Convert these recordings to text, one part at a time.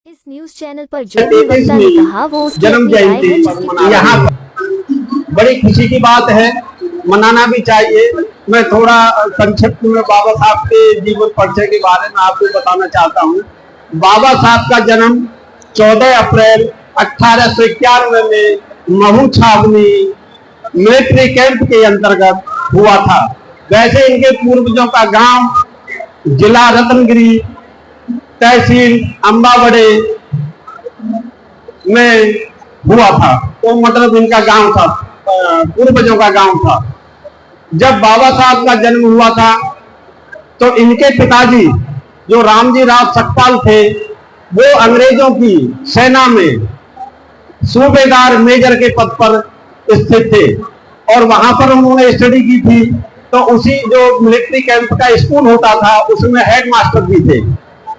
इस news channel पर जो भी वक्ता ने कहा वो उसकी जन्म अपनी राय है, जयंती यहाँ बड़ी खुशी की बात है, मनाना भी चाहिए। मैं थोड़ा संक्षिप्त में बाबा साहब के जीवन परिचय के बारे में आपको बताना चाहता हूँ। बाबा साहब का जन्म 14 अप्रैल 1891 में महू छावनी मिलिट्री कैंप के अंतर्गत हुआ था। वैसे इनके पूर्वजों का गांव जिला रत्नगिरी तहसील अम्बावड़े में हुआ था। तो मतलब इनका गांव था, पूर्वजों का गांव था। जब बाबा साहब का जन्म हुआ था तो इनके पिताजी जो रामजी राव सकपाल थे वो अंग्रेजों की सेना में सूबेदार मेजर के पद पर स्थित थे और वहां पर उन्होंने स्टडी की थी। तो उसी जो मिलिट्री कैंप का स्कूल होता था उसमें हेड मास्टर भी थे।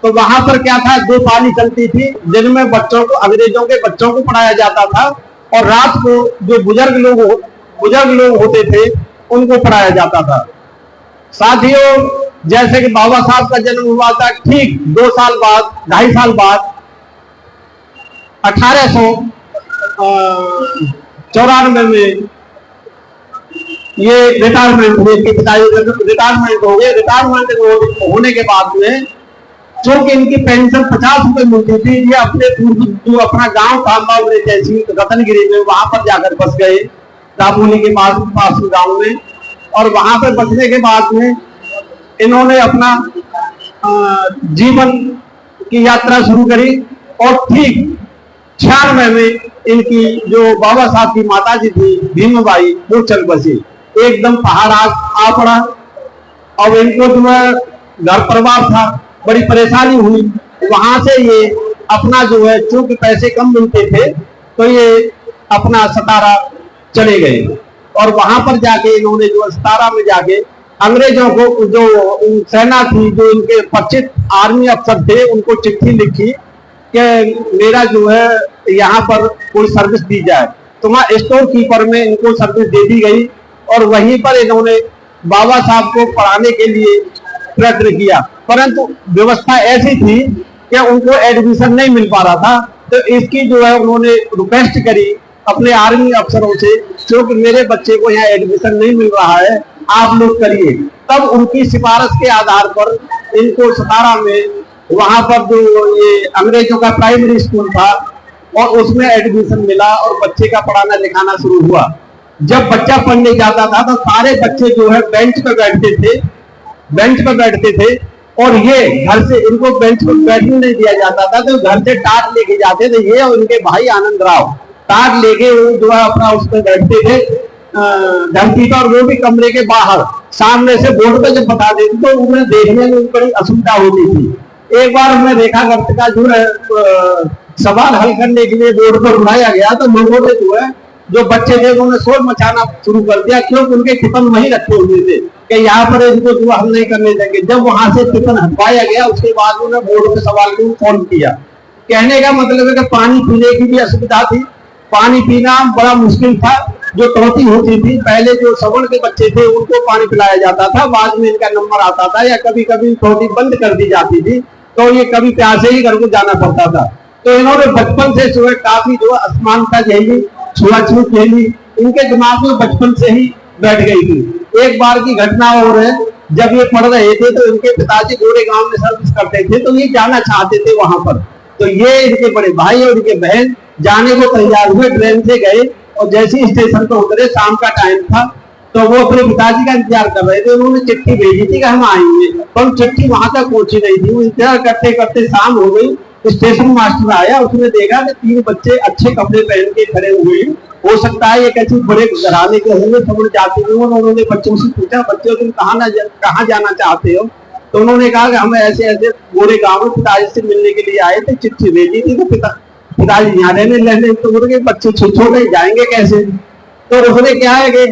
तो वहां पर क्या था, 2 पाली चलती थी जिनमें बच्चों को, अंग्रेजों के बच्चों को पढ़ाया जाता था और रात को जो बुजुर्ग लोग होते थे उनको पढ़ाया जाता था। साथियों, जैसे कि बाबा साहब का जन्म हुआ था ठीक 2 साल बाद, 2.5 साल बाद 1894 में ये रिटायरमेंट हुए, रिटायरमेंट हो गए। रिटायरमेंट होने के बाद में चूंकि इनकी पेंशन 50 रुपए मिलती थी, ये अपने जो अपना गांव था अम्बावड़े तहसील रतनगिरी में, वहां पर जाकर बस गए दापोली के पास गांव में। और वहां पर बसने के बाद में इन्होंने अपना जीवन की यात्रा शुरू करी और ठीक 96 में इनकी जो बाबा साहब की माता जी थी भीमबाई, वो चल बसी। एकदम पहाड़ आ पड़ा। अब इनको जो है घर परिवार था, बड़ी परेशानी हुई। वहां से ये अपना जो है, चूंकि पैसे कम मिलते थे तो ये अपना सतारा चले गए और वहां पर जाके इन्होंने जो सतारा में जाके अंग्रेजों को, जो सेना थी, जो इनके परिचित आर्मी अफसर थे, उनको चिट्ठी लिखी कि मेरा जो है यहाँ पर कोई सर्विस दी जाए। तो वहां स्टोर कीपर में इनको सर्विस दे दी गई और वहीं पर इन्होंने बाबा साहब को पढ़ाने के लिए प्रयत्न किया, परंतु व्यवस्था ऐसी थी कि उनको एडमिशन नहीं मिल पा रहा था। तो इसकी जो है उन्होंने रिक्वेस्ट करी अपने आर्मी अफसरों से, क्योंकि मेरे बच्चे को यहाँ एडमिशन नहीं मिल रहा है, आप लोग करिए। तब उनकी सिफारिश के आधार पर इनको सतारा में, वहां पर जो ये अंग्रेजों का प्राइमरी स्कूल था और उसमें एडमिशन मिला और बच्चे का पढ़ाना लिखाना शुरू हुआ। जब बच्चा पढ़ने जाता था तो सारे बच्चे जो है बेंच पे बैठते थे और ये घर से, इनको बेंच पर बैठने नहीं दिया जाता था तो घर से टाट लेके जाते थे। ये और उनके भाई आनंद राव टाट लेके वो जो है अपना उस पर बैठते थे धरती पर, और वो भी कमरे के बाहर। सामने से बोर्ड पे जब बता देते तो उन्हें देखने में बड़ी असुविधा होती थी। एक बार हमने रेखा गणित का जो है सवाल हल करने के लिए बोर्ड पर बुलाया गया तो लोगों ने जो है, जो बच्चे थे उन्होंने शोर मचाना शुरू कर दिया, क्योंकि उनके टिफिन वहीं रखे हुए थे कि यहाँ पर इनको जो हम नहीं करने देंगे। जब वहां से टिफिन हटवाया गया उसके बाद उन्होंने बोर्ड पे सवाल को फोन किया। कहने का मतलब है कि पानी पीने की भी असुविधा थी, पानी पीना बड़ा मुश्किल था, जो टोटी होती थी। पहले जो सवर्ण के बच्चे थे उनको पानी पिलाया जाता था, बाद में इनका नंबर आता था, या कभी कभी टोटी बंद कर दी जाती थी तो ये कभी प्यासे ही घर को जाना पड़ता था। तो इन्होंने बचपन से जो है काफी जो असमानता झेली, छुआछूत झेली, इनके दिमाग में बचपन से ही बैठ गई थी। एक बार की घटना और है, जब ये पढ़ रहे थे तो इनके पिताजी गोरे गांव में सर्विस करते थे तो ये जाना चाहते थे वहां पर। तो ये इनके बड़े भाई और इनके बहन जाने को तैयार हुए, ट्रेन से गए और जैसे ही स्टेशन पर उतरे, शाम का टाइम था, तो वो अपने पिताजी का इंतजार कर रहे थे। उन्होंने चिट्ठी भेजी थी कि हम आएंगे, पर चिट्ठी वहां तक पहुंची नहीं थी। वो इंतजार करते करते शाम हो गई। स्टेशन मास्टर आया, उसने देखा कि 3 बच्चे अच्छे कपड़े पहन के खड़े हुए हैं, हो सकता है ये कैसे बड़े घराने के होंगे, समझ जाते हुए। उन्होंने बच्चों से पूछा, बच्चों तुम कहाँ जाना चाहते हो? तो उन्होंने कहा कि हम ऐसे ऐसे गोरे गाँव में पिताजी से मिलने के लिए आए थे, चिट्ठी भेजी थी तो पिताजी यहाँ रहने लगे। तो उनके बच्चे छोटे जाएंगे कैसे? तो उसने क्या है कि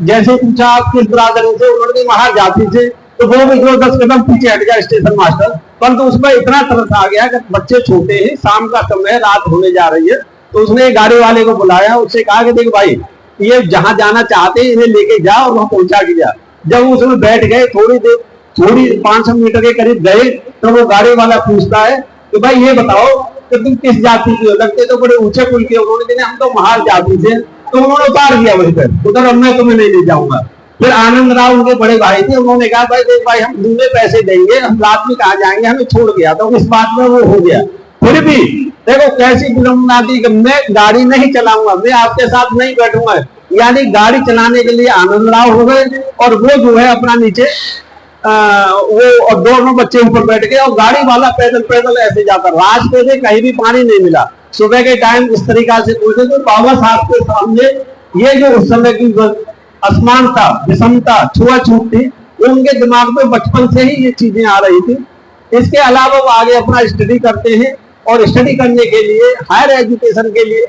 जैसे पूछा आप किस बिरादरी से, उन्होंने वहां जाति से। तो वो भी जो 10 कदम पीछे हट गया स्टेशन मास्टर, परंतु उसमें इतना तरस आ गया कि बच्चे छोटे हैं, शाम का समय, रात होने जा रही है। तो उसने गाड़ी वाले को बुलाया, उससे कहा कि देख भाई, ये जहां जाना चाहते हैं इन्हें लेके जा और वहां पहुंचा के जा। जब उसमें बैठ गए, थोड़ी 500 मीटर के करीब गए तो वो गाड़ी वाला पूछता है कि भाई ये बताओ कि तुम किस जाति की हो, लगते तो बड़े ऊंचे कुल के। उन्होंने कहा हम तो महार जाति से, तो उन्होंने उतार दिया वहीं पर उधर, अब मैं तुम्हें नहीं ले जाऊंगा। फिर आनंद राव उनके बड़े भाई थे, उन्होंने कहा भाई देख भाई हम दूल्हे पैसे देंगे, हम रात में कहाँ जाएंगे, हमें छोड़ गया। तो इस बात में वो हो गया। फिर भी देखो कैसी विडम्बना कि मैं गाड़ी नहीं चलाऊंगा, मैं आपके साथ नहीं बैठूंगा। यानी गाड़ी चलाने के लिए आनंद राव हो गए, और वो जो है अपना नीचे वो और दोनों बच्चे ऊपर बैठ गए, और गाड़ी वाला पैदल पैदल ऐसे जाता। रास्ते में कहीं भी पानी नहीं मिला। सुबह के टाइम इस तरीका से पूछे तो बाबा साहब के सामने ये जो उस समय की असमानता, विषमता, छुआछूत थी, वो उनके दिमाग में बचपन से ही ये चीजें आ रही थी। इसके अलावा वो आगे अपना स्टडी करते हैं, और स्टडी करने के लिए हायर एजुकेशन के लिए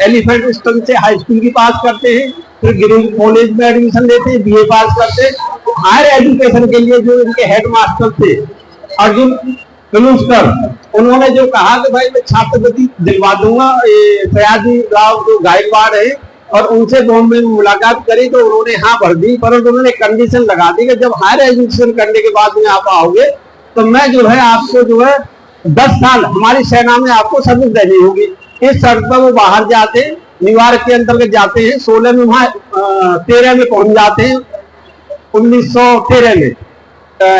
एलिफेंट स्टोन से हाई स्कूल की पास करते हैं, फिर गिरिंग कॉलेज में एडमिशन लेते हैं, बीए पास करते हैं। हायर एजुकेशन के लिए जो इनके हेड मास्टर थे अर्जुन कलुस्कर, उन्होंने जो कहा कि भाई मैं छात्रवृत्ति दिलवा दूंगा। सयाजी राव जो गायकवाड़ है, और उनसे बॉम्बे में मुलाकात करी तो उन्होंने हाँ भर दी, परंतु उन्होंने कंडीशन लगा दी कि जब हायर एजुकेशन करने के बाद में आप आओगे तो मैं जो है आपको जो है 10 साल हमारी सेना में आपको सर्विस देनी होगी। इस शर्त पर वो बाहर जाते हैं, न्यूयॉर्क के अंतर्गत जाते हैं। 16 में वहां 13 में पहुंच जाते हैं, 1913 में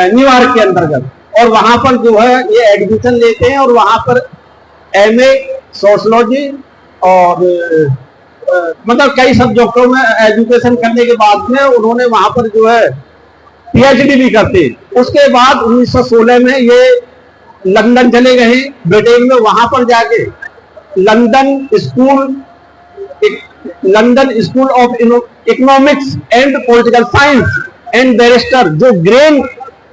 न्यूयॉर्क के अंतर्गत, और वहां पर जो है ये एडमिशन लेते हैं, और वहां पर एमए सोशियोलॉजी और मतलब कई सब्जेक्टों में एजुकेशन करने के बाद में उन्होंने वहां पर जो है पीएचडी भी करते। उसके बाद 1916 में ये लंदन चले गए ब्रिटेन में। वहां पर जाके London school of economics and political science and barrister, जो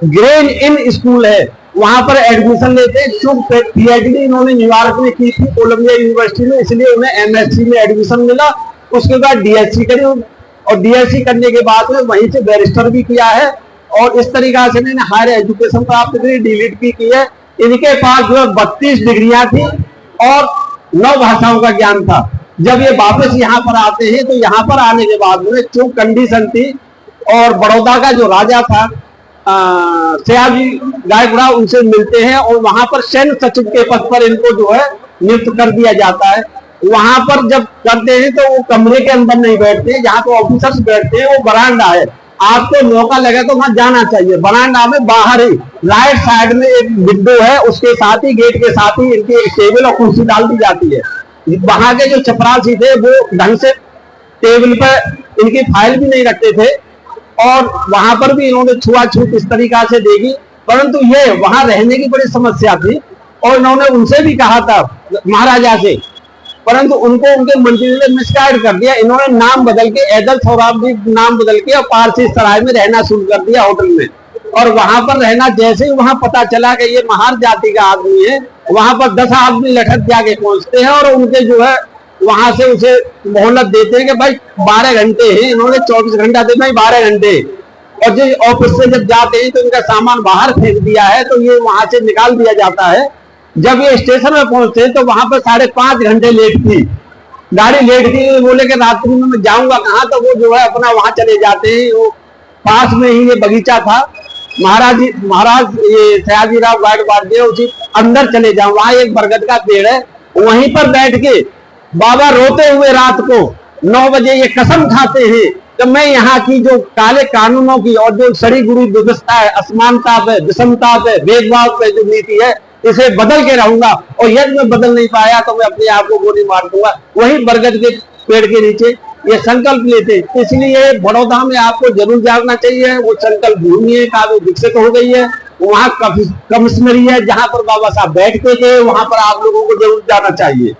ग्रेन इन स्कूल है, वहां पर एडमिशन लेते हैं। चूंकि पीएचडी इन्होंने न्यूयॉर्क में की थी कोलंबिया यूनिवर्सिटी में, इसलिए उन्हें एमएससी में एडमिशन मिला। उसके बाद डीएससी करी, और डीएससी करने के बाद में वहीं से बैरिस्टर भी किया है, और इस तरीका से इन्होंने हायर एजुकेशन प्राप्त करी, डीलिट भी की है। इनके पास जो है 32 डिग्रियां थी और 9 भाषाओं का ज्ञान था। जब ये वापस यहाँ पर आते हैं तो यहाँ पर आने के बाद में जो कंडीशन थी, और बड़ौदा का जो राजा था सयाजी गायकवाड़, उनसे मिलते हैं, और वहां पर सैन्य सचिव के पद पर इनको जो है नियुक्त कर दिया जाता है। वहां पर जब करते हैं तो वो कमरे के अंदर नहीं बैठते, जहाँ पे ऑफिसर्स बैठते हैं वो बरामदा है। आपको मौका लगे तो वहां जाना चाहिए। बरामदा में बाहर ही राइट साइड में एक विंडो है, उसके साथ ही गेट के साथ ही इनकी एक टेबल और कुर्सी डाल दी जाती है। वहां के जो चपरासी थे वो ढंग से टेबल पर इनकी फाइल भी नहीं रखते थे, और वहां पर भी इन्होंने छुआछूत इस तरीका से देखी। परंतु ये वहां रहने की बड़ी समस्या थी, और इन्होंने उनसे भी कहा था महाराजा से, परंतु उनको उनके मंत्री ने मिसगाइड कर दिया। इन्होंने नाम बदल के ऐदल सौराबी नाम बदल के और पारसी सराय में रहना शुरू कर दिया होटल में। और वहां पर रहना, जैसे ही वहां पता चला कि ये महार जाति का आदमी है, वहां पर 10 आदमी लठक जाके पहुंचते हैं, और उनके जो है वहां से उसे मोहलत देते हैं कि भाई 12 घंटे हैं। इन्होंने 24 घंटा दे, भाई 12 घंटे। और जो ऑफिस से जब जाते हैं तो इनका सामान बाहर फेंक दिया है, तो ये वहां से निकाल दिया जाता है। जब ये स्टेशन में पहुंचते हैं तो वहां पर 5.5 घंटे लेट थी गाड़ी, लेट थी। बोले कि रात्रि में मैं जाऊंगा कहाँ, तो वो जो है अपना वहां चले जाते हैं। वो पास में ही ये बगीचा था, महाराज ये सयाजी राव गायकवाड़ उसी अंदर चले जाओ, वहां एक बरगद का पेड़ है, वहीं पर बैठ के बाबा रोते हुए रात को 9 बजे ये कसम खाते हैं कि मैं यहाँ की जो काले कानूनों की और जो सड़ी गुड़ी व्यवस्था है, असमानता पे, विषमता पे, भेदभाव पे जो नीति है, इसे बदल के रहूंगा, और यदि मैं बदल नहीं पाया तो मैं अपने आप को गोली मार दूंगा। वही बरगद के पेड़ के नीचे ये संकल्प लेते। इसलिए बड़ौदा में आपको जरूर जाना चाहिए। वो संकल्प भूमि है, काफी विकसित हो गई है। वहां कमिश्नरी है जहां पर बाबा साहब बैठते थे, वहां पर आप लोगों को जरूर जाना चाहिए।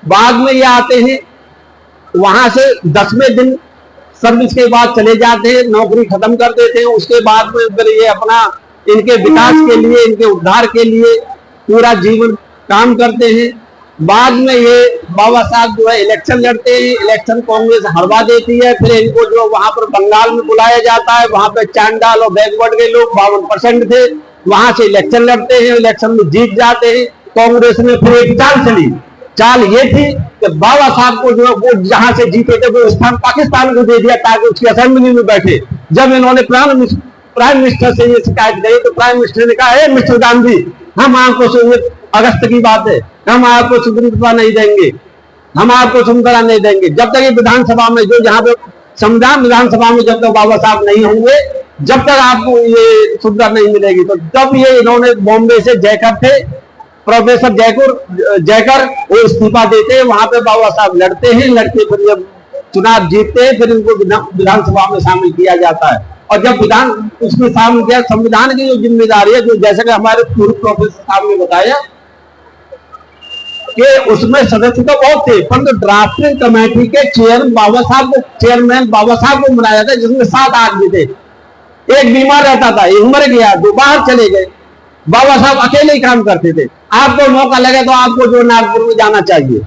बाद में ये आते हैं, वहां से 10वें दिन सर्विस के बाद चले जाते हैं, नौकरी खत्म कर देते हैं। उसके बाद में फिर ये अपना इनके विकास के लिए, इनके उद्धार के लिए पूरा जीवन काम करते हैं। बाद में ये बाबा साहब जो है इलेक्शन लड़ते हैं, इलेक्शन कांग्रेस हरवा देती है। फिर इनको जो वहां पर बंगाल में बुलाया जाता है, वहां पे चांडाल और बैकवर्ड के लोग 52% थे, वहां से इलेक्शन लड़ते हैं, इलेक्शन में जीत जाते हैं। कांग्रेस में फिर एक चाल चली, चाल ये थी कि बाबा साहब को जो वो जहां से जीते थे वो स्थान पाकिस्तान को दे दिया ताकि उसकी असेंबली में बैठे। जब इन्होंने प्राइम मिनिस्टर से ये शिकायत करी तो प्राइम मिनिस्टर ने कहा, मिस्टर गांधी, हम आंखों से अगस्त की बात है, हम आपको स्वतंत्रता नहीं देंगे, हम आपको स्वतंत्रता नहीं देंगे। जब तक ये विधानसभा में जो यहाँ पे संविधान विधानसभा में जब तक बाबा साहब नहीं होंगे, जब तक आपको ये सुविधा नहीं मिलेगी। तो तब ये इन्होंने बॉम्बे से जयकर थे, प्रोफेसर जयकर वो इस्तीफा देते हैं, वहां पे बाबा साहब लड़ते हैं, लड़के फिर जब चुनाव जीतते हैं, फिर इनको विधानसभा में शामिल किया जाता है। और जब उसमें शामिल किया, संविधान की जो जिम्मेदारी है, जो जैसे कि हमारे पूर्व प्रोफेसर साहब ने बताया कि उसमें सदस्य तो बहुत थे, परंतु ड्राफ्टिंग कमेटी के चेयरमैन बाबा साहब को बनाया था, जिसमें 7 आदमी थे। एक बीमार रहता था, एक मर गया, 2 बाहर चले गए, बाबा साहब अकेले ही काम करते थे। आपको मौका लगे तो आपको जो नागपुर में जाना चाहिए।